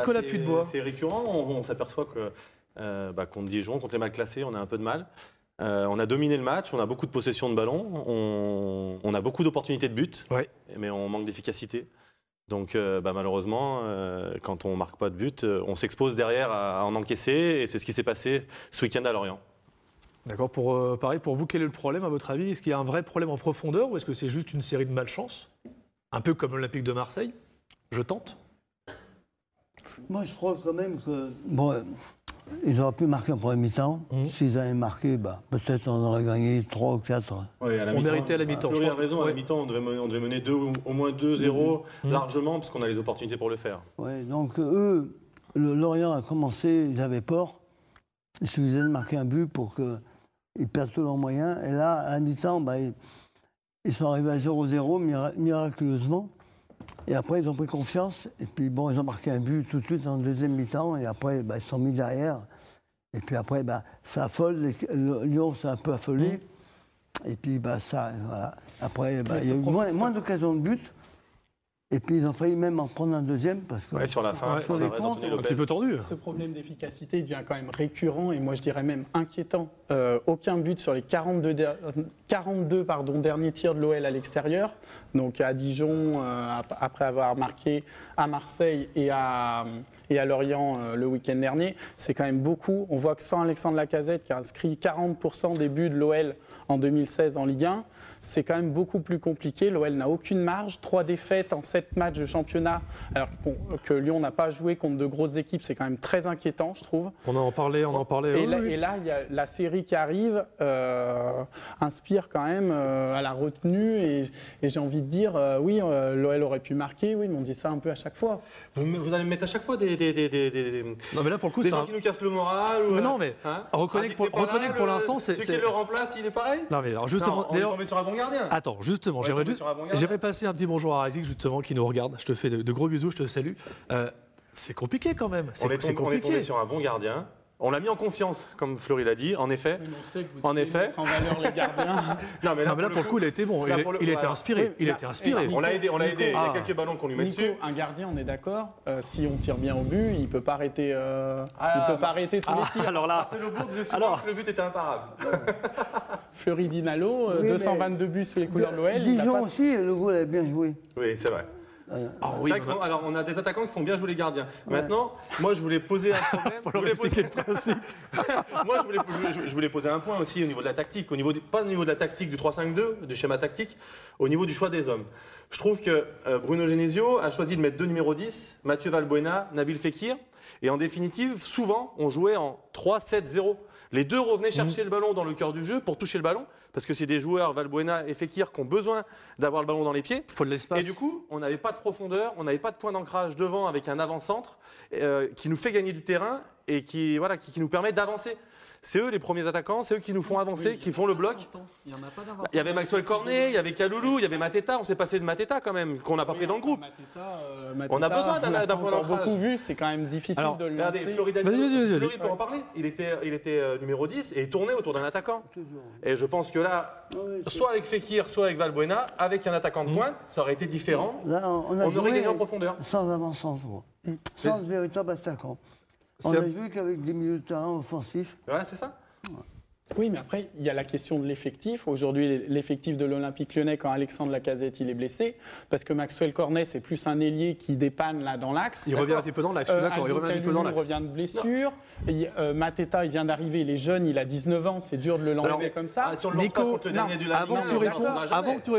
Nicolas Puytebois. C'est récurrent, on s'aperçoit que contre Dijon, contre les mal classés, on a un peu de mal. On a dominé le match, on a beaucoup de possession de ballon, on a beaucoup d'opportunités de but, mais on manque d'efficacité. Donc malheureusement, quand on ne marque pas de but, on s'expose derrière à en encaisser, et c'est ce qui s'est passé ce week-end à Lorient. D'accord, pareil, pour vous, quel est le problème à votre avis? Est-ce qu'il y a un vrai problème en profondeur ou est-ce que c'est juste une série de malchance? Un peu comme l'Olympique de Marseille? Je tente. Moi, je crois quand même que... ils auraient pu marquer en première mi-temps. S'ils avaient marqué, peut-être on aurait gagné 3 ou 4. Oui, on méritait à la mi-temps. Fleury a raison, à la mi-temps, on devait mener au moins 2-0 largement, parce qu'on a les opportunités pour le faire. Oui, donc eux, Lorient a commencé, ils avaient peur. Il suffisait de marquer un but pour qu'ils perdent tous leurs moyens. Et là, à la mi-temps, ils sont arrivés à 0-0 miraculeusement. Et après, ils ont pris confiance. Et puis, ils ont marqué un but tout de suite en deuxième mi-temps. Et après, ils se sont mis derrière. Et puis après, ça affole. Lyon s'est un peu affolé. Et puis, voilà. Après, il y a eu moins d'occasions de but. Et puis, ils ont failli même en prendre un deuxième. Parce que sur la fin, c'est un petit peu tendu. Ce problème d'efficacité devient quand même récurrent et moi je dirais même inquiétant. Aucun but sur les 42 derniers tirs de l'OL à l'extérieur. Donc à Dijon, après avoir marqué à Marseille et à Lorient le week-end dernier, c'est quand même beaucoup. On voit que sans Alexandre Lacazette qui a inscrit 40% des buts de l'OL en 2016 en Ligue 1, c'est quand même beaucoup plus compliqué. L'OL n'a aucune marge. 3 défaites en 7 matchs de championnat, alors que Lyon n'a pas joué contre de grosses équipes. C'est quand même très inquiétant, je trouve. On en parlait. Et là, il y a la série qui arrive, inspire quand même à la retenue. Et j'ai envie de dire, l'OL aurait pu marquer, oui, mais on dit ça un peu à chaque fois. Vous allez me mettre à chaque fois des non, mais là, pour le coup, des gens qui nous cassent le moral. Mais non, mais reconnaître pour l'instant, c'est... Celui qui le remplace, il est pareil? Non, mais alors justement... on est tombé sur un bon gardien. Attends, justement, j'aimerais passer un petit bonjour à Razik, justement, qui nous regarde. Je te fais de gros bisous, je te salue. C'est compliqué quand même. On est tombé sur un bon gardien. On l'a mis en confiance, comme Fleury l'a dit, en effet. Mais on sait que vous allez mettre en valeur les gardiens. non, mais là, pour le coup, il a été bon. Il a été inspiré. On l'a aidé. Il y a quelques ballons qu'on lui met dessus. Un gardien, on est d'accord. Si on tire bien au but, il ne peut pas arrêter, tous les tirs. Alors là, c'est le but disait souvent que le but était imparable. Fleury Dinalo, 222 buts sous les couleurs de l'OL. Dijon aussi, le goal avait bien joué. Oui, c'est vrai. Alors, on a des attaquants qui font bien jouer les gardiens. Maintenant, moi, je voulais poser un problème. Je voulais poser un point aussi au niveau de la tactique. Pas au niveau de la tactique du 3-5-2, du schéma tactique, au niveau du choix des hommes. Je trouve que Bruno Genesio a choisi de mettre 2 numéros 10, Mathieu Valbuena, Nabil Fekir. Et en définitive, souvent, on jouait en 3-7-0. Les deux revenaient chercher le ballon dans le cœur du jeu pour toucher le ballon, parce que c'est des joueurs, Valbuena et Fekir, qui ont besoin d'avoir le ballon dans les pieds. Il faut de l'espace. Et du coup, on n'avait pas de profondeur, on n'avait pas de point d'ancrage devant avec un avant-centre qui nous fait gagner du terrain et qui nous permet d'avancer. C'est eux les premiers attaquants, c'est eux qui nous font avancer, qui font le bloc. Il y avait Maxwell Cornet, il y avait Kaloulou, il y avait Mateta. On s'est passé de Mateta quand même, qu'on n'a pas pris dans le groupe. On a besoin d'un point d'ancrage. Beaucoup vu, c'est quand même difficile de le lancer. Fleury peut en parler. Il était numéro 10 et il tournait autour d'un attaquant. Et je pense que là, soit avec Fekir, soit avec Valbuena, avec un attaquant de pointe, ça aurait été différent. Là, on aurait gagné en profondeur. Sans avant-centre, sans véritable attaquant. On a joué qu'avec des milieux de terrain offensifs. Ouais, c'est ça. Oui, mais après, il y a la question de l'effectif. Aujourd'hui, l'effectif de l'Olympique Lyonnais, quand Alexandre Lacazette il est blessé, parce que Maxwell Cornet, c'est plus un ailier qui dépanne là dans l'axe. Il revient un petit peu dans l'axe, je suis d'accord. Il revient un petit peu dans l'axe. Il revient de blessure. Mateta, il vient d'arriver, il est jeune, il a 19 ans, c'est dur de le lancer comme ça. Si on le lance pas contre le dernier du avant que tu